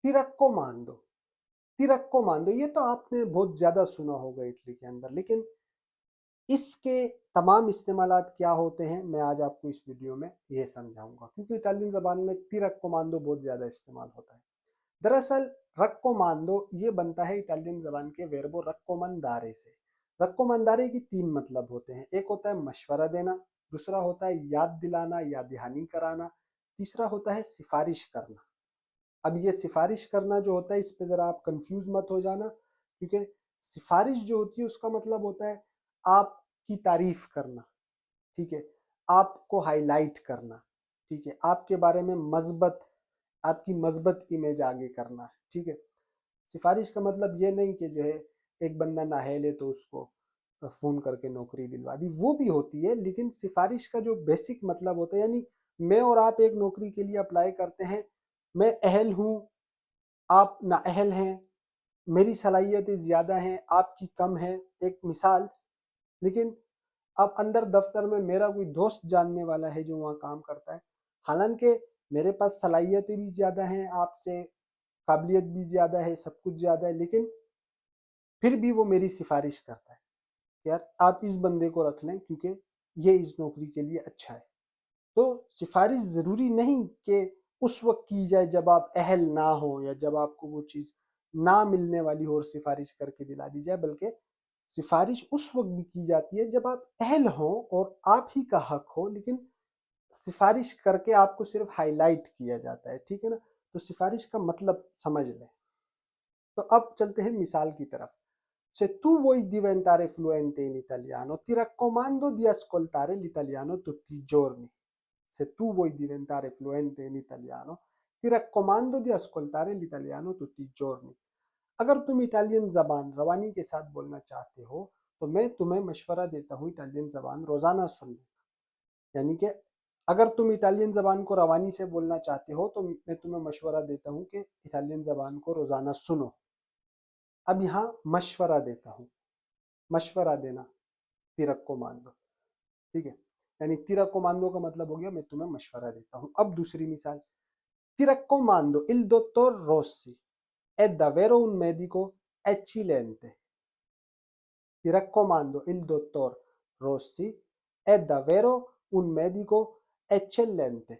तिरक्कोमांदो, तिरक्कोमांदो ये तो आपने बहुत ज्यादा सुना होगा इटली के अंदर, लेकिन इसके तमाम इस्तेमालात क्या होते हैं मैं आज आपको इस वीडियो में ये समझाऊंगा, क्योंकि इटालियन ज़बान में तिरक्कोमांदो बहुत ज़्यादा इस्तेमाल होता है। दरअसल रक्कोमांदो ये बनता है इटालियन ज़बान के वर्बो रक्कोमंदारे से। रक्कोमंदारे की तीन मतलब होते हैं, एक होता है मशवरा देना, दूसरा होता है याद दिलाना या दहानी कराना, तीसरा होता है सिफारिश करना। अब ये सिफारिश करना जो होता है इस पे ज़रा आप कंफ्यूज मत हो जाना, क्योंकि सिफारिश जो होती है उसका मतलब होता है आपकी तारीफ करना, ठीक है, आपको हाईलाइट करना, ठीक है, आपके बारे में मज़बत, आपकी मज़बत इमेज आगे करना है, ठीक है। सिफारिश का मतलब ये नहीं कि जो है एक बंदा नाहेले तो उसको फ़ोन करके नौकरी दिलवा दी, वो भी होती है, लेकिन सिफारिश का जो बेसिक मतलब होता है, यानी मैं और आप एक नौकरी के लिए अप्लाई करते हैं, मैं अहल हूँ, आप नाअहल हैं, मेरी सलाहियतें ज़्यादा हैं, आपकी कम है, एक मिसाल। लेकिन अब अंदर दफ्तर में मेरा कोई दोस्त जानने वाला है जो वहाँ काम करता है, हालांकि मेरे पास सलाहियतें भी ज़्यादा हैं आपसे, काबिलियत भी ज़्यादा है, सब कुछ ज़्यादा है, लेकिन फिर भी वो मेरी सिफारिश करता है, यार आप इस बंदे को रख लें क्योंकि ये इस नौकरी के लिए अच्छा है। तो सिफारिश ज़रूरी नहीं कि उस वक्त की जाए जब आप अहल ना हो या जब आपको वो चीज़ ना मिलने वाली हो और सिफारिश करके दिला दी जाए, बल्कि सिफारिश उस वक्त भी की जाती है जब आप अहल हों और आप ही का हक हो, लेकिन सिफारिश करके आपको सिर्फ हाईलाइट किया जाता है, ठीक है ना। तो सिफारिश का मतलब समझ लें। तो अब चलते हैं मिसाल की तरफ। Se tu vuoi diventare fluente in italiano, ti raccomando di ascoltare l'italiano tutti i giorni. Se tu vuoi diventare fluente in italiano, ti raccomando di ascoltare l'italiano tutti i giorni. अगर तुम इटालियन ज़बान रवानी के साथ बोलना चाहते हो तो मैं तुम्हें मशवरा देता हूँ इटालियन ज़बान रोज़ाना सुनने का। यानी कि अगर तुम इटालियन ज़बान को रवानी से बोलना चाहते हो तो मैं तुम्हें मशवरा देता हूँ कि इटालियन ज़बान को रोज़ाना सुनो। अब यहाँ मशवरा देता हूँ, मशवरा देना, तिरक को मान दो, ठीक है, यानी तिरक को मान दो का मतलब हो गया मैं तुम्हें मशवरा देता हूँ। अब दूसरी मिसाल, Ti raccomando, il dottor Rossi è davvero un medico eccellente. Ti raccomando, il dottor Rossi è davvero un medico eccellente.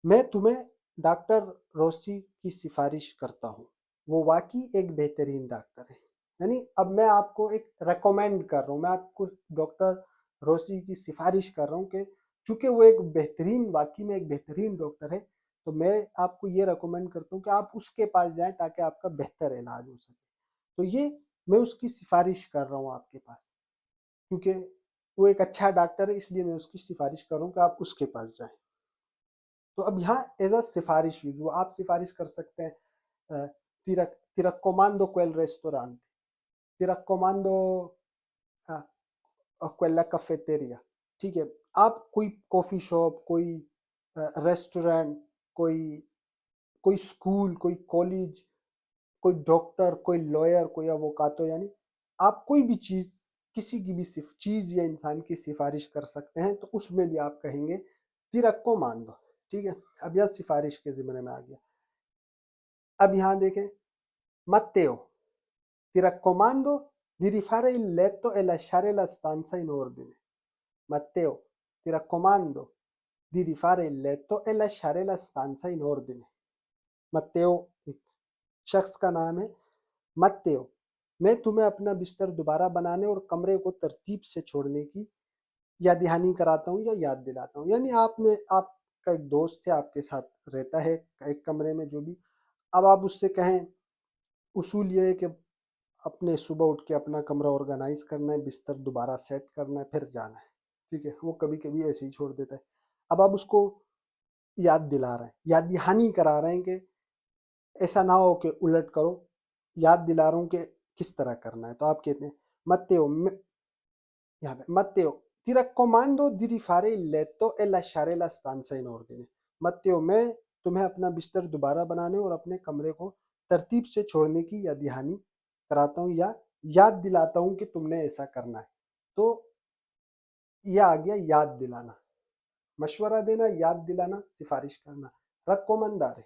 मैं तुम्हें डॉक्टर रोसी की सिफारिश करता हूँ, वो वाकई एक बेहतरीन डॉक्टर है। यानी अब मैं आपको एक रेकमेंड कर रहा हूँ, मैं आपको डॉक्टर रोसी की सिफारिश कर रहा हूँ कि चूंकि वो एक बेहतरीन, वाकई में एक बेहतरीन डॉक्टर है, तो मैं आपको ये रेकमेंड करता हूँ कि आप उसके पास जाएं ताकि आपका बेहतर इलाज हो सके। तो ये मैं उसकी सिफारिश कर रहा हूँ आपके पास, क्योंकि वो एक अच्छा डॉक्टर है, इसलिए मैं उसकी सिफारिश कर रहा हूँ कि आप उसके पास जाएं। तो अब यहाँ एज अ सिफारिश यूज हुआ, आप सिफारिश कर सकते हैं ti raccomando quel ristorante, ti raccomando quella caffetteria, ठीक है। आप कोई कॉफी शॉप, कोई रेस्टोरेंट, कोई कोई स्कूल, कोई कॉलेज, कोई डॉक्टर, कोई लॉयर, कोई एवोकातो, यानी आप कोई भी चीज़, किसी की भी चीज़ या इंसान की सिफारिश कर सकते हैं, तो उसमें भी आप कहेंगे तिरक्को मान दो, ठीक है। अब यह सिफारिश के ज़िम्मे में आ गया। अब यहाँ देखें, Matteo, ti raccomando di rifare il letto e lasciare la stanza in ordine. Matteo, ti raccomando di rifare il letto e lasciare la stanza in ordine. Matteo एक शख्स का नाम है, मत्तेओ, मैं तुम्हें अपना बिस्तर दोबारा बनाने और कमरे को तरतीब से छोड़ने की याद दहानी कराता हूँ या याद दिलाता हूँ। यानी आपका एक दोस्त है, आपके साथ रहता है एक कमरे में जो भी, अब आप उससे कहें, उसूल ये है कि अपने सुबह उठ के अपना कमरा ऑर्गेनाइज करना है, बिस्तर दोबारा सेट करना है, फिर जाना है, ठीक है। वो कभी कभी ऐसे ही छोड़ देता है। अब आप उसको याद दिला रहे हैं, याद दहानी करा रहे हैं कि ऐसा ना हो कि उलट करो, याद दिला रहा हूँ कि किस तरह करना है। तो आप कहते हैं Matteo, यहाँ पे Matteo, ti raccomando di rifare il letto e lasciare la stanza in ordine. Matteo, मैं तुम्हें अपना बिस्तर दोबारा बनाने और अपने कमरे को तरतीब से छोड़ने की याद दहानी कराता हूँ या याद दिलाता हूँ कि तुमने ऐसा करना है। तो यह आ गया याद दिलाना, मशवरा देना, याद दिलाना, सिफारिश करना, रक्कोमंदार है।